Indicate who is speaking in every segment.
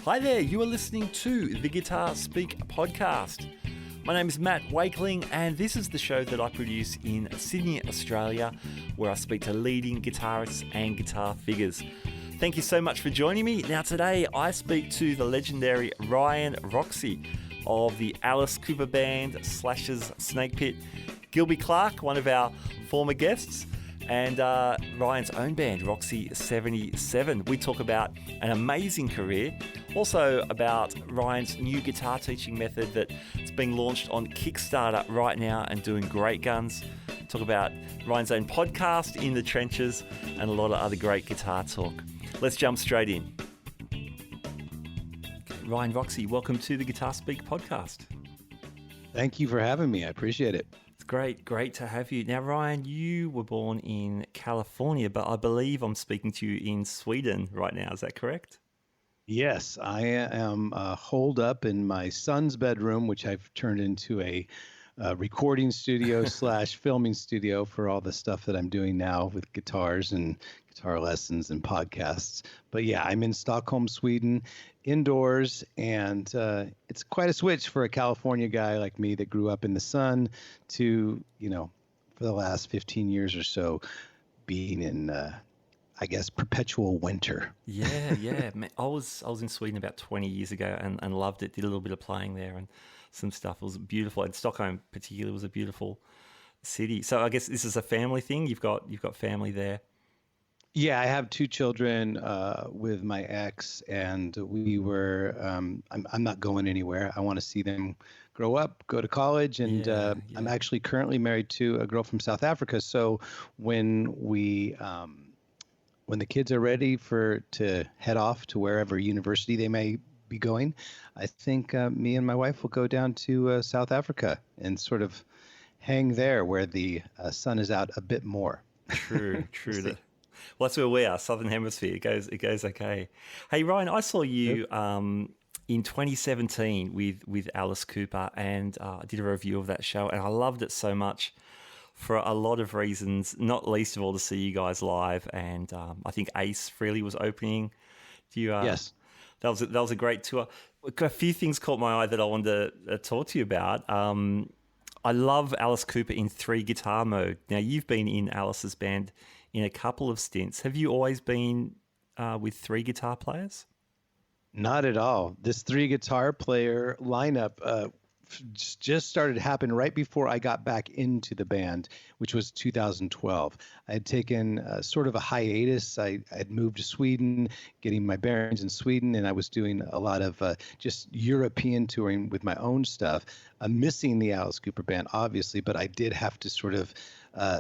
Speaker 1: Hi there, you are listening to the Guitar Speak podcast. My name is Matt Wakeling, and this is the show that I produce in Sydney, Australia, where I speak to leading guitarists and guitar figures. Thank you so much for joining me. Now today I speak to the legendary Roxie of the Alice Cooper Band Slash's Snake Pit, Gilby Clarke, one of our former guests, and Ryan's own band, Roxie 77. We talk about an amazing career, also about Ryan's new guitar teaching method that's being launched on Kickstarter right now and doing great guns. Talk about Ryan's own podcast, In the Trenches, and a lot of other great guitar talk. Let's jump straight in. Ryan, Roxie, welcome to the Guitar Speak podcast.
Speaker 2: Thank you for having me. I appreciate it.
Speaker 1: It's great to have you. Now, Ryan, you were born in California, but I believe I'm speaking to you in Sweden right now. Is that correct?
Speaker 2: Yes, I am holed up in my son's bedroom, which I've turned into a recording studio slash filming studio for all the stuff that I'm doing now with guitars and guitar lessons and podcasts. But yeah, I'm in Stockholm, Sweden, indoors, and it's quite a switch for a California guy like me that grew up in the sun to, for the last 15 years or so, being in, I guess, perpetual winter.
Speaker 1: Yeah. Man, I was in Sweden about 20 years ago and loved it. Did a little bit of playing there and some stuff. It was beautiful. And Stockholm particularly was a beautiful city. So I guess this is a family thing. You've got family there.
Speaker 2: Yeah, I have two children with my ex, and we were. I'm not going anywhere. I want to see them grow up, go to college, and I'm actually currently married to a girl from South Africa. So when the kids are ready to head off to wherever university they may be going, I think me and my wife will go down to South Africa and sort of hang there where the sun is out a bit more.
Speaker 1: True. Well, that's where we are, Southern Hemisphere. It goes okay. Hey, Ryan, I saw you in 2017 with Alice Cooper, and I did a review of that show, and I loved it so much for a lot of reasons, not least of all to see you guys live. And I think Ace Frehley was opening.
Speaker 2: Yes.
Speaker 1: That was a great tour. A few things caught my eye that I wanted to talk to you about. I love Alice Cooper in 3-guitar mode. Now, you've been in Alice's band in a couple of stints. Have you always been with 3 guitar players?
Speaker 2: Not at all. This 3-guitar player lineup just started happening right before I got back into the band, which was 2012. I had taken sort of a hiatus. I had moved to Sweden, getting my bearings in Sweden, and I was doing a lot of just European touring with my own stuff. I'm missing the Alice Cooper band, obviously, but I did have to sort of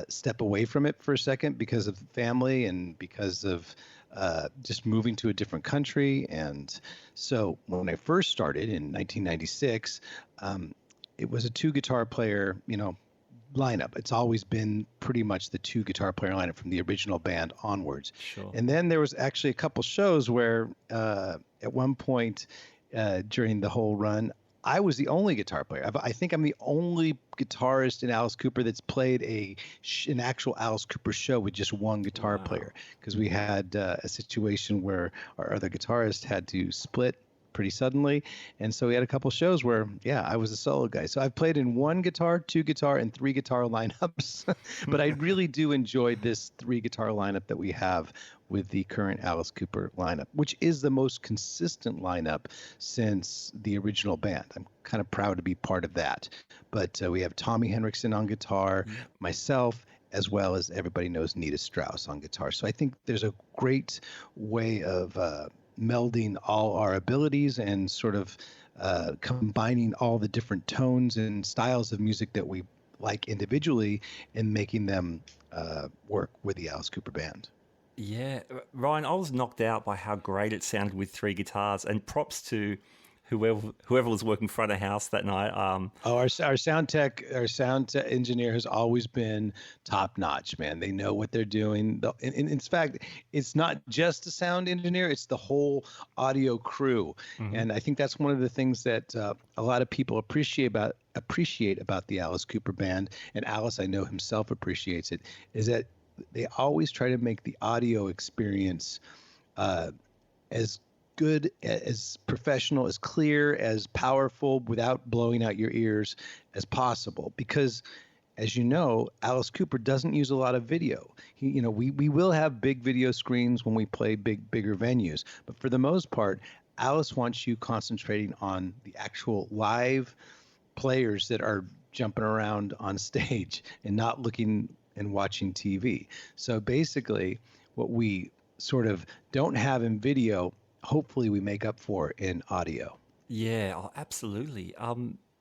Speaker 2: step away from it for a second because of family and because of just moving to a different country. And so when I first started in 1996, it was a 2-guitar player, lineup. It's always been pretty much the 2-guitar player lineup from the original band onwards.
Speaker 1: Sure.
Speaker 2: And then there was actually a couple shows where at one point during the whole run, I was the only guitar player. I think I'm the only guitarist in Alice Cooper that's played an actual Alice Cooper show with just one guitar player, because we had a situation where our other guitarist had to split pretty suddenly, and so we had a couple shows where I was a solo guy. So I've played in 1 guitar, 2 guitar, and 3 guitar lineups. But I really do enjoy this 3-guitar lineup that we have with the current Alice Cooper lineup, which is the most consistent lineup since the original band. I'm kind of proud to be part of that. But we have Tommy Henriksen on guitar, myself, as well as everybody knows Nita Strauss on guitar. So I think there's a great way of melding all our abilities and sort of combining all the different tones and styles of music that we like individually and making them work with the Alice Cooper band.
Speaker 1: Yeah, Ryan, I was knocked out by how great it sounded with 3 guitars, and props to whoever was working front of house that night.
Speaker 2: Our sound engineer has always been top notch, man. They know what they're doing. In fact, it's not just a sound engineer; it's the whole audio crew. Mm-hmm. And I think that's one of the things that a lot of people appreciate about the Alice Cooper band, and Alice, I know himself appreciates it, is that they always try to make the audio experience as good, as professional, as clear, as powerful without blowing out your ears as possible. Because as you know, Alice Cooper doesn't use a lot of video. We will have big video screens when we play bigger venues, but for the most part, Alice wants you concentrating on the actual live players that are jumping around on stage and not looking and watching TV. So basically, what we sort of don't have in video, hopefully we make up for in audio.
Speaker 1: Yeah, oh, absolutely.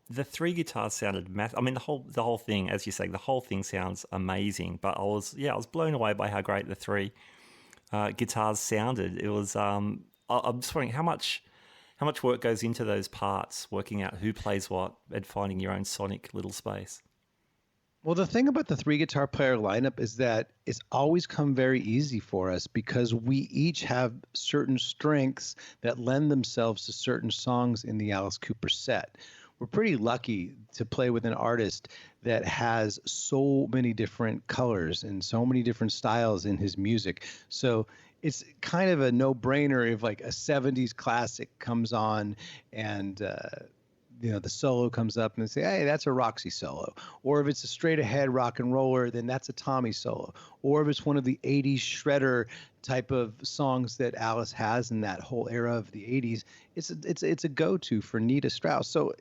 Speaker 1: The three guitars sounded I mean, the whole thing, as you say, the whole thing sounds amazing. But I was blown away by how great the three guitars sounded. It was. I'm just wondering how much work goes into those parts, working out who plays what and finding your own sonic little space.
Speaker 2: Well, the thing about the three guitar player lineup is that it's always come very easy for us because we each have certain strengths that lend themselves to certain songs in the Alice Cooper set. We're pretty lucky to play with an artist that has so many different colors and so many different styles in his music. So it's kind of a no-brainer if like a 70s classic comes on and the solo comes up and they say, hey, that's a Roxie solo. Or if it's a straight ahead rock and roller, then that's a Tommy solo. Or if it's one of the 80s shredder type of songs that Alice has in that whole era of the 80s, it's a go-to for Nita Strauss. So,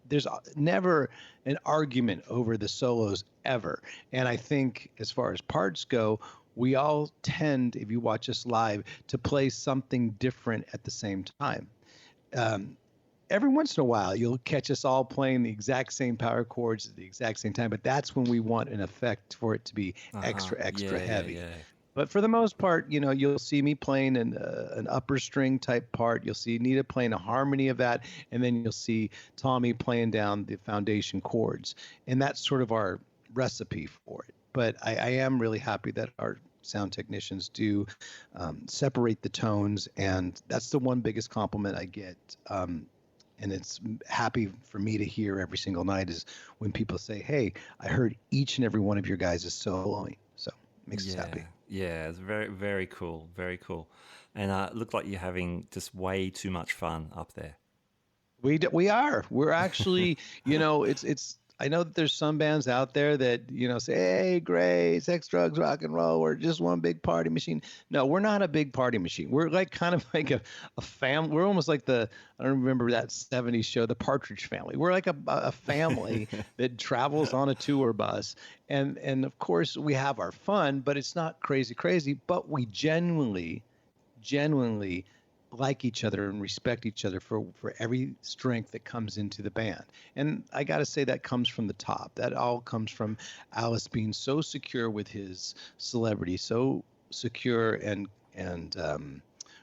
Speaker 2: there's never an argument over the solos ever. And I think as far as parts go, we all tend, if you watch us live, to play something different at the same time. Every once in a while, you'll catch us all playing the exact same power chords at the exact same time, but that's when we want an effect for it to be extra heavy. Yeah. But for the most part, you'll see me playing an upper string type part. You'll see Nita playing a harmony of that, and then you'll see Tommy playing down the foundation chords. And that's sort of our recipe for it. But I am really happy that our sound technicians do separate the tones, and that's the one biggest compliment I get. And it's happy for me to hear every single night is when people say, hey, I heard each and every one of your guys is soloing. So it makes us happy.
Speaker 1: Yeah, it's very, very cool. Very cool. And it looked like you're having just way too much fun up there.
Speaker 2: We are. We're actually, it's I know that there's some bands out there that, say, hey, great, sex, drugs, rock and roll, we're just one big party machine. No, we're not a big party machine. We're like kind of like a family. We're almost like I don't remember that 70s show, The Partridge Family. We're like a family that travels on a tour bus. And of course, we have our fun, but it's not crazy, but we genuinely like each other and respect each other for every strength that comes into the band. And I got to say that comes from the top. That all comes from Alice being so secure with his celebrity, so secure and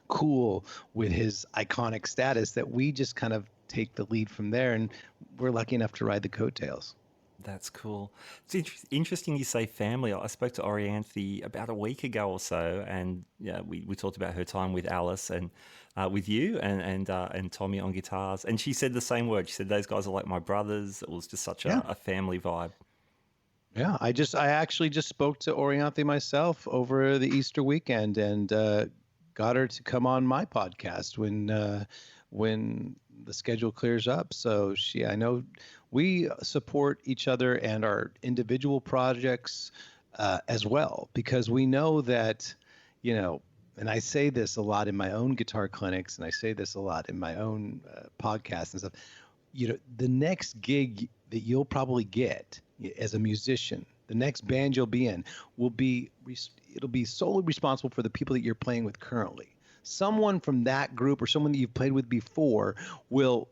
Speaker 2: cool with his iconic status that we just kind of take the lead from there, and we're lucky enough to ride the coattails.
Speaker 1: That's cool. It's interesting you say family. I spoke to Orianthi about a week ago or so, and we talked about her time with Alice and with you and Tommy on guitars. And she said the same word. She said, those guys are like my brothers. It was just such a family vibe.
Speaker 2: Yeah, I actually just spoke to Orianthi myself over the Easter weekend and got her to come on my podcast when the schedule clears up. So I know we support each other and our individual projects as well, because we know that, and I say this a lot in my own guitar clinics, and I say this a lot in my own podcasts and stuff, the next gig that you'll probably get as a musician, the next band you'll be in it'll be solely responsible for the people that you're playing with currently. Someone from that group or someone that you've played with before will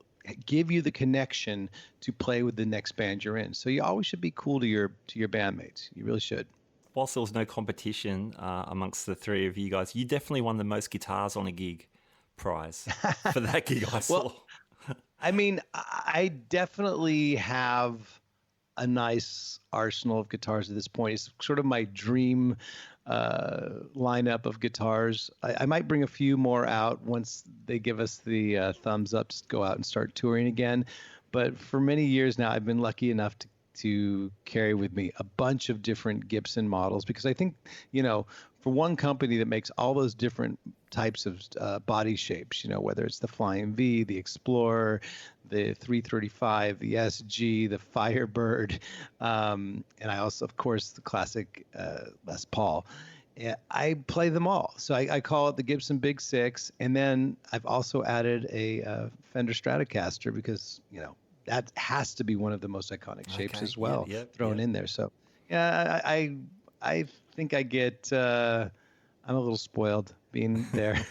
Speaker 2: give you the connection to play with the next band you're in. So you always should be cool to your bandmates. You really should.
Speaker 1: Whilst there was no competition amongst the three of you guys, you definitely won the most guitars on a gig prize for that gig I saw.
Speaker 2: Well, I mean, I definitely have a nice arsenal of guitars at this point. It's sort of my dream lineup of guitars. I might bring a few more out once they give us the thumbs up to go out and start touring again. But for many years now, I've been lucky enough to carry with me a bunch of different Gibson models because I think, for one company that makes all those different types of body shapes, whether it's the Flying V, the Explorer, the 335, the SG, the Firebird, and I also, of course, the classic Les Paul. I play them all. So I call it the Gibson Big Six. And then I've also added a Fender Stratocaster because, that has to be one of the most iconic shapes as well, thrown in there. So, yeah, I think I get, I'm a little spoiled being there,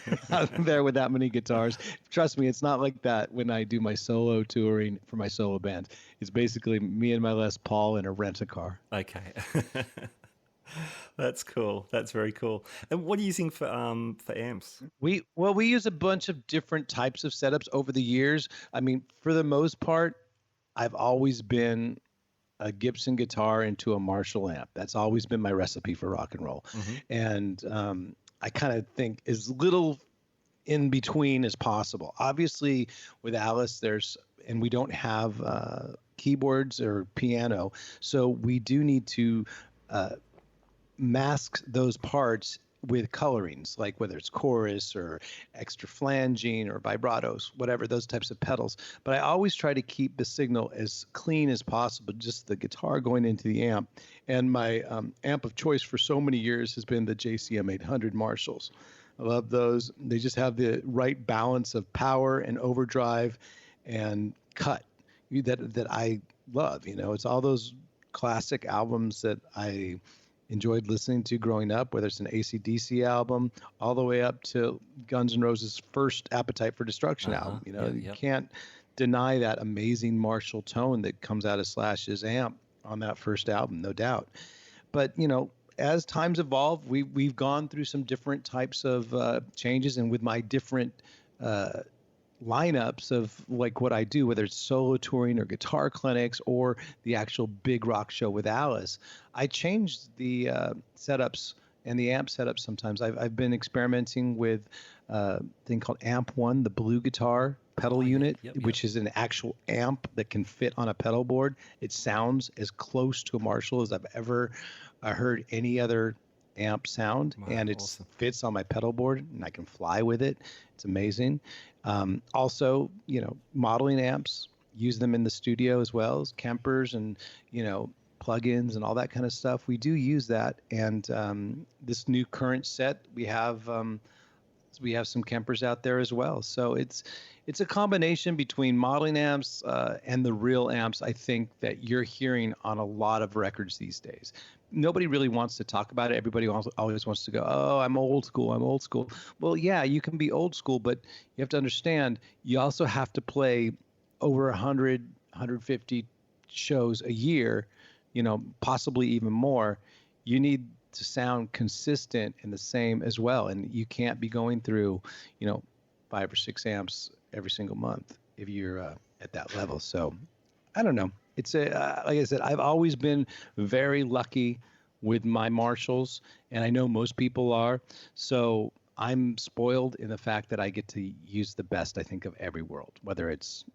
Speaker 2: there with that many guitars. Trust me, it's not like that when I do my solo touring for my solo band. It's basically me and my Les Paul in a rent-a-car.
Speaker 1: Okay. That's cool. That's very cool. And what are you using for amps?
Speaker 2: We use a bunch of different types of setups over the years. I mean, for the most part, I've always been a Gibson guitar into a Marshall amp. That's always been my recipe for rock and roll. Mm-hmm. And I kind of think as little in between as possible. Obviously, with Alice, and we don't have keyboards or piano, so we do need to mask those parts with colorings, like whether it's chorus or extra flanging or vibratos, whatever, those types of pedals. But I always try to keep the signal as clean as possible, just the guitar going into the amp. And my amp of choice for so many years has been the JCM 800 Marshalls. I love those. They just have the right balance of power and overdrive and cut that I love. It's all those classic albums that I enjoyed listening to growing up, whether it's an AC/DC album all the way up to Guns N' Roses' first Appetite for Destruction album. You can't deny that amazing Marshall tone that comes out of Slash's amp on that first album, no doubt. But, as times evolve, we've gone through some different types of changes, and with my different lineups of like what I do, whether it's solo touring or guitar clinics or the actual big rock show with Alice, I changed the setups and the amp setups sometimes. I've been experimenting with a thing called Amp One, the blue guitar pedal unit, which is an actual amp that can fit on a pedal board. It sounds as close to a Marshall as I've ever heard any other amp sound, and it fits on my pedal board, and I can fly with it. It's amazing. Also, modeling amps, use them in the studio as well as Kempers and, plugins and all that kind of stuff. We do use that. And this new current set, we have some Kempers out there as well. So it's a combination between modeling amps and the real amps, I think, that you're hearing on a lot of records these days. Nobody really wants to talk about it. Everybody always wants to go, oh, I'm old school. Well, yeah, you can be old school, but you have to understand you also have to play over 100, 150 shows a year, possibly even more. You need to sound consistent and the same as well. And you can't be going through, 5 or 6 amps every single month if you're at that level. So I don't know. It's like I said, I've always been very lucky with my Marshalls, and I know most people are. So I'm spoiled in the fact that I get to use the best, I think, of every world, whether it's,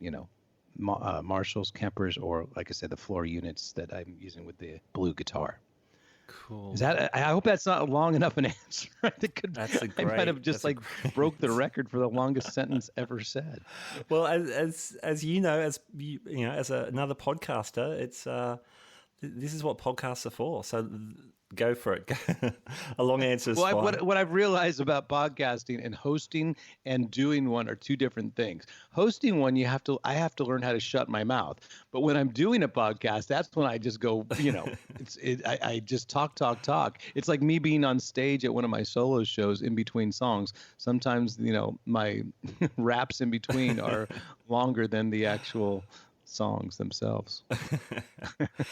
Speaker 2: Marshalls, Kempers, or, like I said, the floor units that I'm using with the blue guitar.
Speaker 1: Cool.
Speaker 2: I hope that's not long enough an answer. I might have just broke the record for the longest sentence ever said.
Speaker 1: Well, as another podcaster, it's this is what podcasts are for. So go for it. A long answer is fine.
Speaker 2: What I've realized about podcasting and hosting and doing one are two different things. Hosting one, I have to learn how to shut my mouth. But when I'm doing a podcast, that's when I just go, I just talk. It's like me being on stage at one of my solo shows in between songs. Sometimes, my raps in between are longer than the actual songs themselves.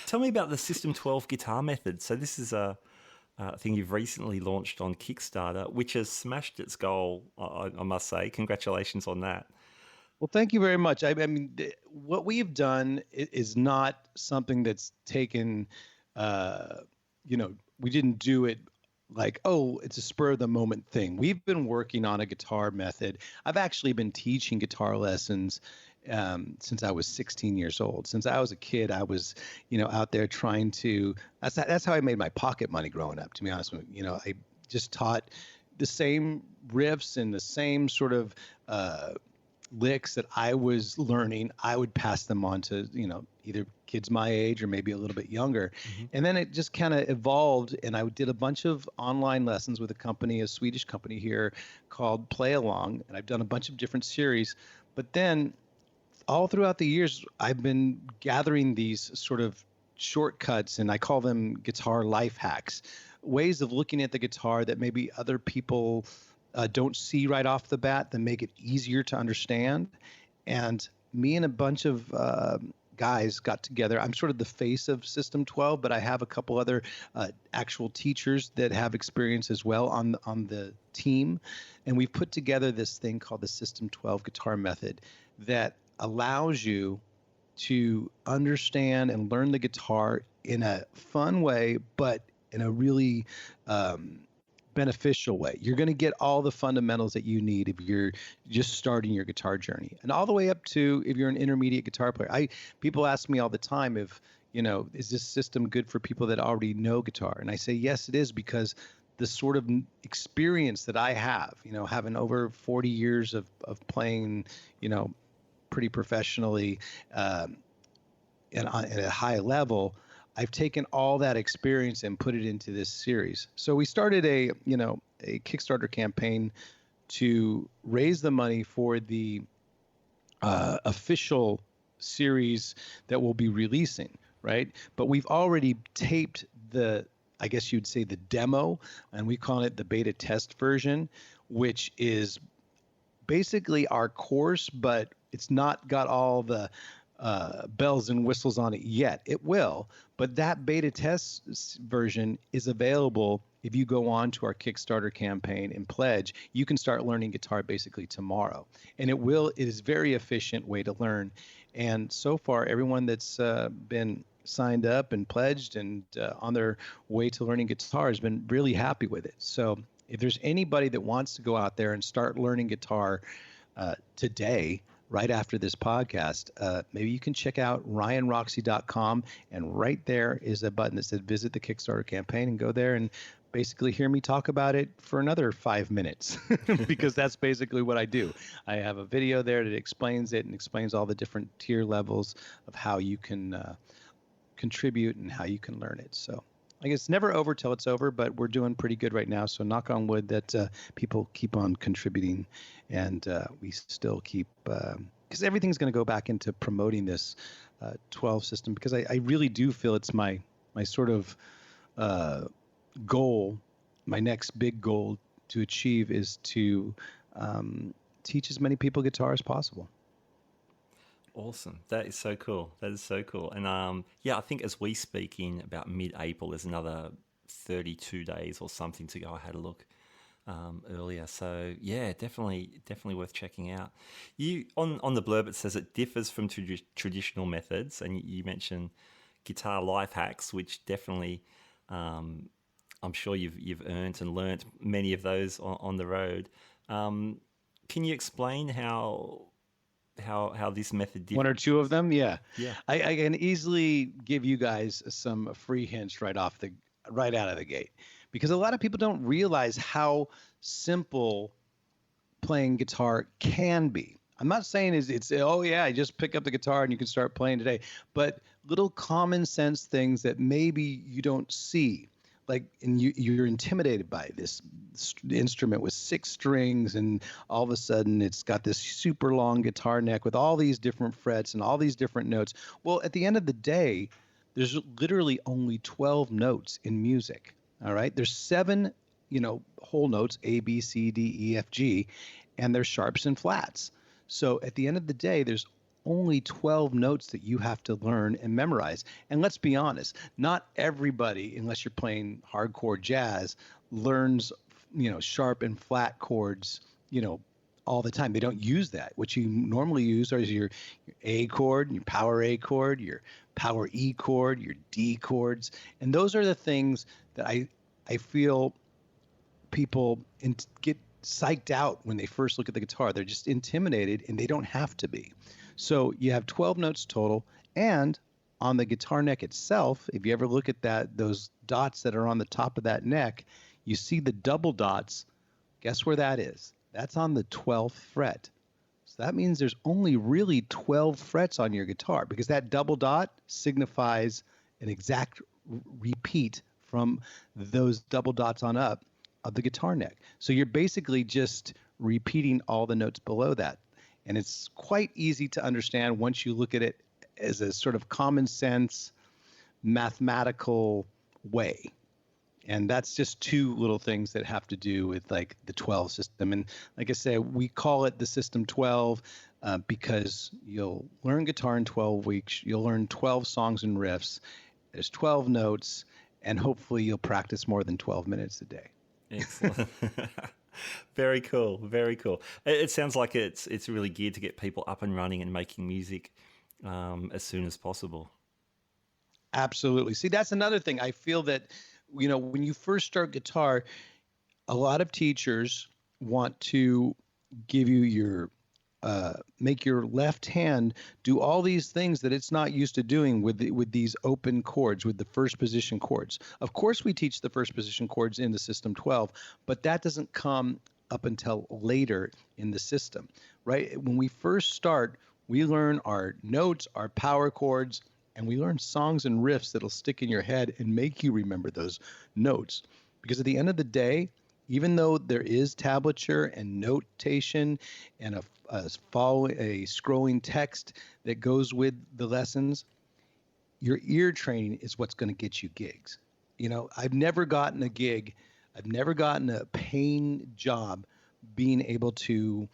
Speaker 1: Tell me about the System 12 guitar method. So this is a thing you've recently launched on Kickstarter, which has smashed its goal, I must say. Congratulations on that.
Speaker 2: Well, thank you very much. I mean, what we've done is not something that's taken, we didn't do it like, oh, it's a spur of the moment thing. We've been working on a guitar method. I've actually been teaching guitar lessons since I was 16 years old. Since I was a kid, I was, out there trying to. That's how I made my pocket money growing up. To be honest with you, I just taught the same riffs and the same sort of licks that I was learning. I would pass them on to either kids my age or maybe a little bit younger. And then it just kind of evolved, and I did a bunch of online lessons with a Swedish company here called Play Along, and I've done a bunch of different series. But then all throughout the years, I've been gathering these sort of shortcuts, and I call them guitar life hacks, ways of looking at the guitar that maybe other people don't see right off the bat, that make it easier to understand. And me and a bunch of guys got together. I'm sort of the face of System 12, but I have a couple other actual teachers that have experience as well on the team. And we've put together this thing called the System 12 Guitar Method that allows you to understand and learn the guitar in a fun way, but in a really beneficial way. You're going to get all the fundamentals that you need if you're just starting your guitar journey, and all the way up to if you're an intermediate guitar player. People ask me all the time if, is this system good for people that already know guitar? And I say, yes, it is, because the sort of experience that I have, having over 40 years of playing, pretty professionally and at a high level, I've taken all that experience and put it into this series. So we started a Kickstarter campaign to raise the money for the official series that we'll be releasing, right? But we've already taped I guess you'd say the demo, and we call it the beta test version, which is basically our course, but it's not got all the bells and whistles on it yet. It will, but that beta test version is available. If you go on to our Kickstarter campaign and pledge, you can start learning guitar basically tomorrow. And it is a very efficient way to learn. And so far, everyone that's been signed up and pledged and on their way to learning guitar has been really happy with it. So if there's anybody that wants to go out there and start learning guitar today, right after this podcast, maybe you can check out ryanroxie.com, and right there is a button that says visit the Kickstarter campaign, and go there and basically hear me talk about it for another 5 minutes because that's basically what I do. I have a video there that explains it and explains all the different tier levels of how you can contribute and how you can learn it. So I guess it's never over till it's over, but we're doing pretty good right now. So knock on wood that people keep on contributing, and we still keep, because everything's going to go back into promoting this 12 system, because I really do feel it's my sort of goal, my next big goal to achieve is to teach as many people guitar as possible.
Speaker 1: Awesome. That is so cool. That is so cool. And I think as we speak, in about mid-April, there's another 32 days or something to go. I had a look earlier. So yeah, definitely worth checking out. You on the blurb, it says it differs from traditional methods, and you mentioned guitar life hacks, which definitely I'm sure you've earned and learnt many of those on the road. Can you explain how this method differs?
Speaker 2: One or two of them? Yeah. I can easily give you guys some free hints right out of the gate, because a lot of people don't realize how simple playing guitar can be. I'm not saying it's oh yeah, just pick up the guitar and you can start playing today, but little common sense things that maybe you don't see. Like, and you're intimidated by this instrument with 6 strings, and all of a sudden it's got this super long guitar neck with all these different frets and all these different notes. Well, at the end of the day, there's literally only 12 notes in music. All right, there's 7, whole notes, A, B, C, D, E, F, G, and there's sharps and flats. So at the end of the day, there's only 12 notes that you have to learn and memorize. And let's be honest, not everybody, unless you're playing hardcore jazz, learns, sharp and flat chords, all the time. They don't use that. What you normally use is your A chord, your power A chord, your power E chord, your D chords. And those are the things that I feel people get psyched out when they first look at the guitar. They're just intimidated, and they don't have to be. So you have 12 notes total. And on the guitar neck itself, if you ever look at those dots that are on the top of that neck, you see the double dots. Guess where that is? That's on the 12th fret. So that means there's only really 12 frets on your guitar, because that double dot signifies an exact repeat from those double dots on up of the guitar neck. So you're basically just repeating all the notes below that. And it's quite easy to understand once you look at it as a sort of common sense mathematical way. And that's just two little things that have to do with like the 12 system. And like I say, we call it the System 12 because you'll learn guitar in 12 weeks. You'll learn 12 songs and riffs. There's 12 notes, and hopefully you'll practice more than 12 minutes a day.
Speaker 1: Excellent. Very cool. Very cool. It sounds like it's really geared to get people up and running and making music as soon as possible.
Speaker 2: Absolutely. See, that's another thing. I feel that, when you first start guitar, a lot of teachers want to give you make your left hand do all these things that it's not used to doing with these open chords, with the first position chords. Of course, we teach the first position chords in the System 12, but that doesn't come up until later in the system, right? When we first start, we learn our notes, our power chords, and we learn songs and riffs that'll stick in your head and make you remember those notes. Because at the end of the day, even though there is tablature and notation and a scrolling text that goes with the lessons, your ear training is what's going to get you gigs. I've never gotten a gig. I've never gotten a paying job being able to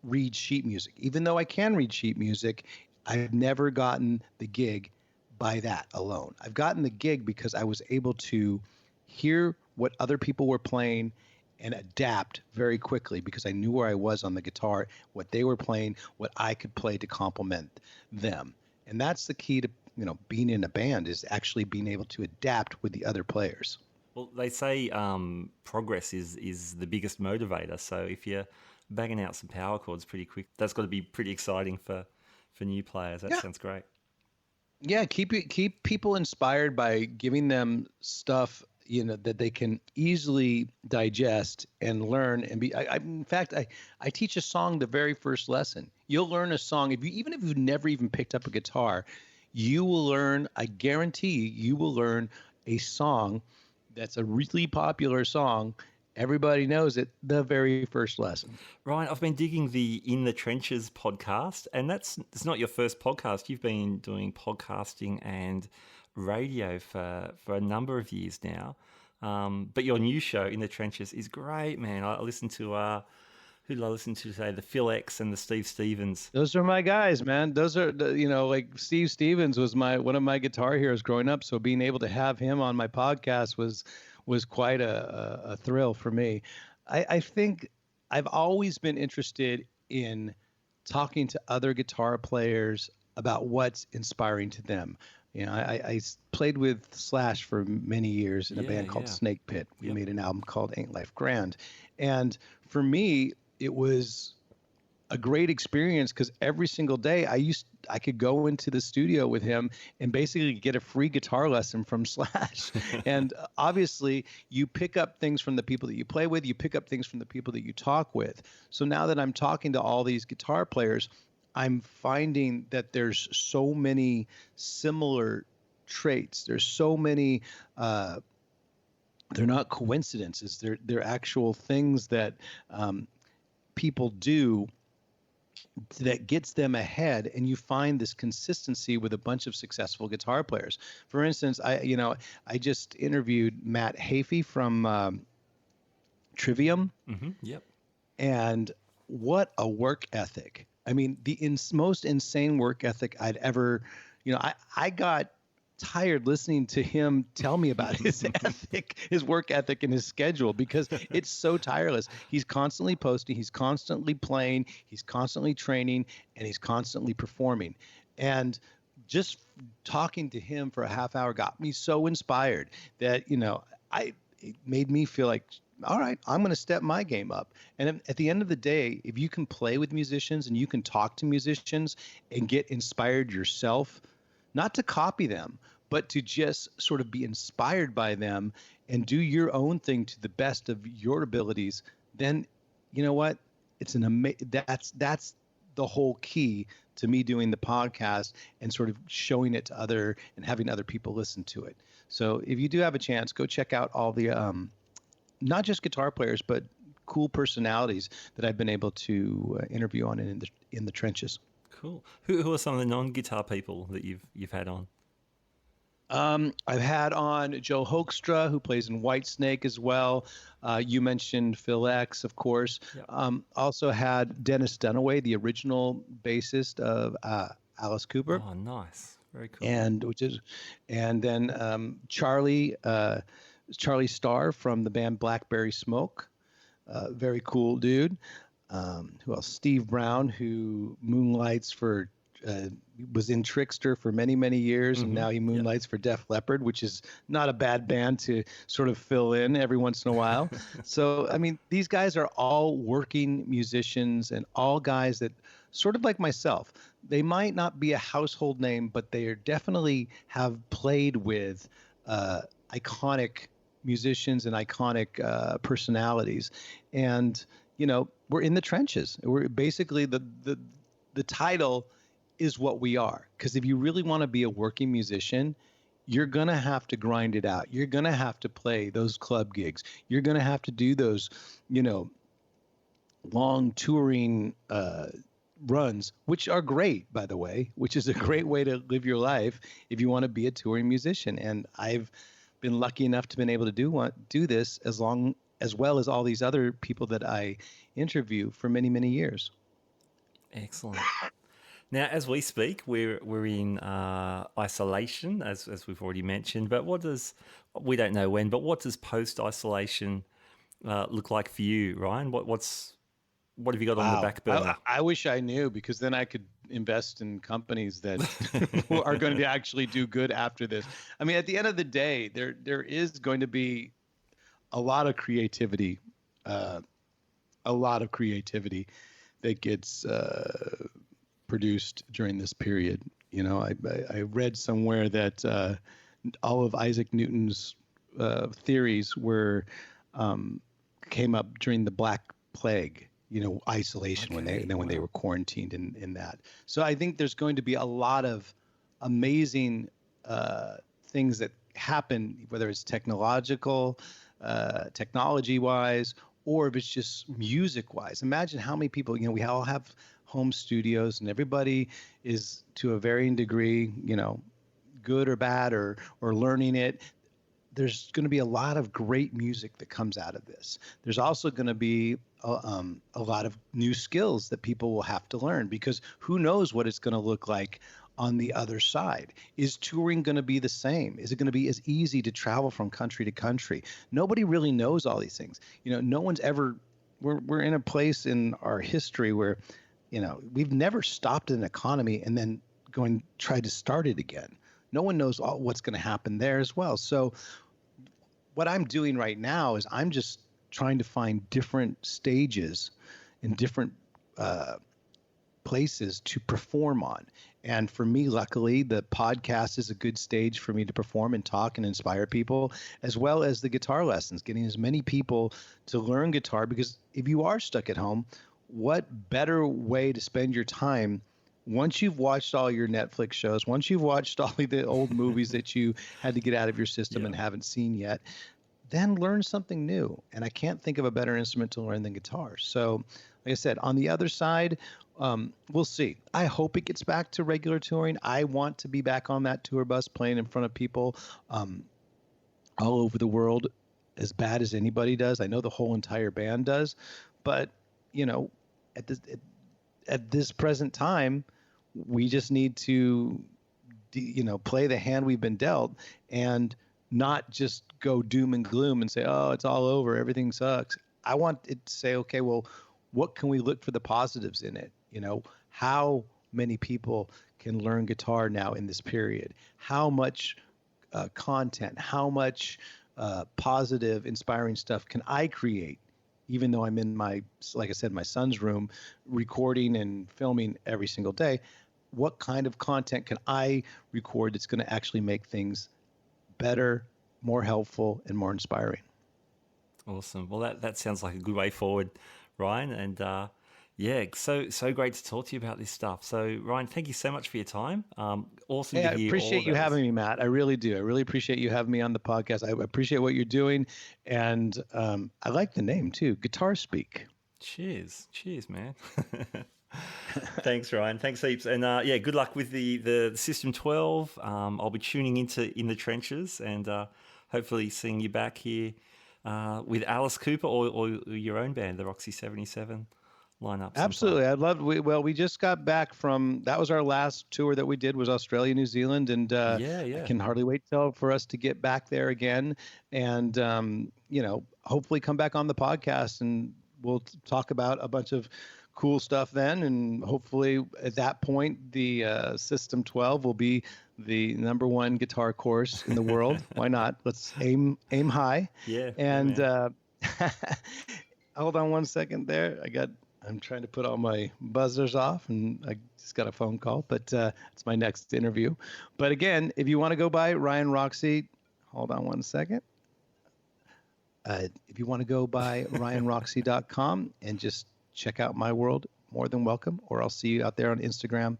Speaker 2: read sheet music. Even though I can read sheet music, I've never gotten the gig by that alone. I've gotten the gig because I was able to hear what other people were playing and adapt very quickly, because I knew where I was on the guitar, what they were playing, what I could play to complement them. And that's the key to, being in a band, is actually being able to adapt with the other players.
Speaker 1: Well, they say progress is the biggest motivator. So if you're banging out some power chords pretty quick, that's got to be pretty exciting for new players. That sounds great.
Speaker 2: Yeah, keep people inspired by giving them stuff that they can easily digest and learn and be. In fact, I teach a song the very first lesson. You'll learn a song even if you've never even picked up a guitar, you will learn. I guarantee you will learn a song that's a really popular song. Everybody knows it, the very first lesson.
Speaker 1: Ryan, I've been digging the In the Trenches podcast, and it's not your first podcast. You've been doing podcasting and radio for a number of years now. But your new show, In the Trenches, is great, man. I listened to, who did I listen to today? The Phil X and the Steve Stevens.
Speaker 2: Those are my guys, man. Those are, like Steve Stevens was one of my guitar heroes growing up. So being able to have him on my podcast was quite a thrill for me. I think I've always been interested in talking to other guitar players about what's inspiring to them. I played with Slash for many years in a band called Snake Pit. We made an album called Ain't Life Grand. And for me, it was a great experience because every single day I could go into the studio with him and basically get a free guitar lesson from Slash. And obviously you pick up things from the people that you play with, you pick up things from the people that you talk with. So now that I'm talking to all these guitar players, I'm finding that there's so many similar traits. There's so many, they're not coincidences. They're actual things that people do that gets them ahead, and you find this consistency with a bunch of successful guitar players. For instance, I just interviewed Matt Hafey from Trivium.
Speaker 1: Mm-hmm. Yep.
Speaker 2: And what a work ethic. I mean, the most insane work ethic I'd ever, I got tired listening to him tell me about his his work ethic and his schedule, because it's so tireless. He's constantly posting, he's constantly playing, he's constantly training, and he's constantly performing. And just talking to him for a half hour got me so inspired that, it made me feel like, all right, I'm going to step my game up. And at the end of the day, if you can play with musicians and you can talk to musicians and get inspired yourself, not to copy them, but to just sort of be inspired by them and do your own thing to the best of your abilities, then you know what? It's that's the whole key to me doing the podcast and sort of showing it to other and having other people listen to it. So if you do have a chance, go check out all the not just guitar players, but cool personalities that I've been able to interview on in the trenches.
Speaker 1: Cool. Who are some of the non-guitar people that you've had on?
Speaker 2: I've had on Joe Hoekstra, who plays in Whitesnake as well. You mentioned Phil X, of course. Yep. Also had Dennis Dunaway, the original bassist of Alice Cooper.
Speaker 1: Oh, nice. Very cool.
Speaker 2: And then Charlie Starr from the band Blackberry Smoke. Very cool dude. Who else? Steve Brown, who moonlights for was in Trickster for many, many years, and now he moonlights for Def Leppard, which is not a bad band to sort of fill in every once in a while. So, I mean, these guys are all working musicians and all guys that sort of like myself. They might not be a household name, but they are definitely have played with iconic musicians and iconic personalities. And, you know, we're in the trenches. We're basically the title is what we are. Because if you really want to be a working musician, you're going to have to grind it out. You're going to have to play those club gigs. You're going to have to do those, you know, long touring runs, which are great, by the way, which is a great way to live your life if you want to be a touring musician. And I've been lucky enough to been able to do this as well as all these other people that I interview for many, many years.
Speaker 1: Excellent. Now, as we speak, we're in isolation, as we've already mentioned. But we don't know when, but what does post-isolation look like for you, Ryan? What have you got on the back burner?
Speaker 2: I wish I knew, because then I could invest in companies that are going to actually do good after this. I mean, at the end of the day, there is going to be a lot of creativity that gets produced during this period. You know, I read somewhere that all of Isaac Newton's theories came up during the Black Plague. You know, isolation, when they were quarantined in that. So I think there's going to be a lot of amazing things that happen, whether it's technology-wise, or if it's just music-wise. Imagine how many people, you know, we all have home studios, and everybody is, to a varying degree, you know, good or bad or learning it. There's going to be a lot of great music that comes out of this. There's also going to be a lot of new skills that people will have to learn, because who knows what it's going to look like on the other side. Is touring going to be the same? Is it going to be as easy to travel from country to country? Nobody really knows all these things. You know, no one's ever, we're in a place in our history where, you know, we've never stopped an economy and then tried to start it again. No one knows what's going to happen there as well. So what I'm doing right now is I'm just trying to find different stages and different places to perform on. And for me, luckily, the podcast is a good stage for me to perform and talk and inspire people, as well as the guitar lessons, getting as many people to learn guitar. Because if you are stuck at home, what better way to spend your time once you've watched all your Netflix shows, once you've watched all the old movies that you had to get out of your system and haven't seen yet, then learn something new. And I can't think of a better instrument to learn than guitar. So, like I said, on the other side, we'll see. I hope it gets back to regular touring. I want to be back on that tour bus playing in front of people all over the world, as bad as anybody does. I know the whole entire band does. But, you know, at this present time, we just need to, you know, play the hand we've been dealt and not just go doom and gloom and say, oh, it's all over, everything sucks. I want it to say, okay, well, what can we look for the positives in it? You know, how many people can learn guitar now in this period? How much content, how much positive, inspiring stuff can I create, even though I'm in like I said, my son's room, recording and filming every single day? What kind of content can I record that's going to actually make things better, more helpful, and more inspiring?
Speaker 1: Awesome. Well, that sounds like a good way forward, Ryan. And yeah, so great to talk to you about this stuff. So, Ryan, thank you so much for your time. Awesome
Speaker 2: Hey,
Speaker 1: to
Speaker 2: I
Speaker 1: hear all
Speaker 2: appreciate you
Speaker 1: about
Speaker 2: having
Speaker 1: this.
Speaker 2: me, Matt. I really do. I really appreciate you having me on the podcast. I appreciate what you're doing. And I like the name too, Guitar Speak.
Speaker 1: Cheers, man. Thanks, Ryan. Thanks heaps. And yeah, good luck with the System 12. I'll be tuning in the trenches and hopefully seeing you back here with Alice Cooper or your own band, the Roxie 77 lineup.
Speaker 2: Absolutely.
Speaker 1: Sometime.
Speaker 2: I'd love, we just got back that was our last tour that we did, was Australia, New Zealand. And I
Speaker 1: Yeah.
Speaker 2: can hardly wait for us to get back there again. And, hopefully come back on the podcast and we'll talk about a bunch of cool stuff then. And hopefully at that point, the System 12 will be the #1 guitar course in the world. Why not? Let's aim high.
Speaker 1: Yeah.
Speaker 2: And
Speaker 1: Yeah,
Speaker 2: hold on one second there. I'm trying to put all my buzzers off, and I just got a phone call, but it's my next interview. But again, if you want to go by Ryan Roxie, hold on one second. If you want to go by ryanroxie.com and just check out my world, more than welcome, or I'll see you out there on Instagram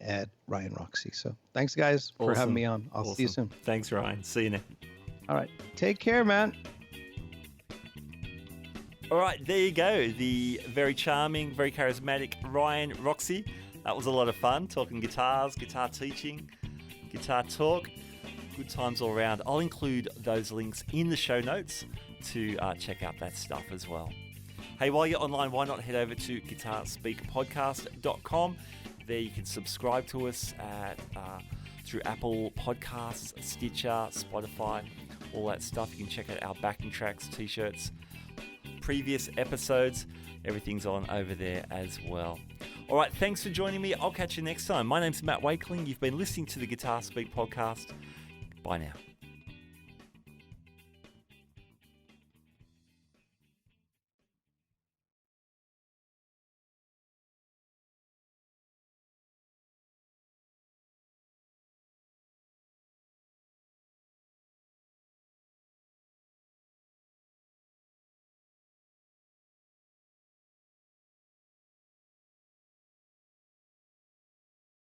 Speaker 2: at Ryan Roxie. So thanks, guys, for having me on. I'll see you soon.
Speaker 1: Thanks, Ryan. See you next.
Speaker 2: All right. Take care, man.
Speaker 1: All right, there you go. The very charming, very charismatic Ryan Roxie. That was a lot of fun, talking guitars, guitar teaching, guitar talk. Good times all around. I'll include those links in the show notes to check out that stuff as well. Hey, while you're online, why not head over to guitarspeakpodcast.com. There you can subscribe to us through Apple Podcasts, Stitcher, Spotify, all that stuff. You can check out our backing tracks, t-shirts, previous episodes. Everything's on over there as well. All right, thanks for joining me. I'll catch you next time. My name's Matt Wakeling. You've been listening to the Guitar Speak podcast. Bye now.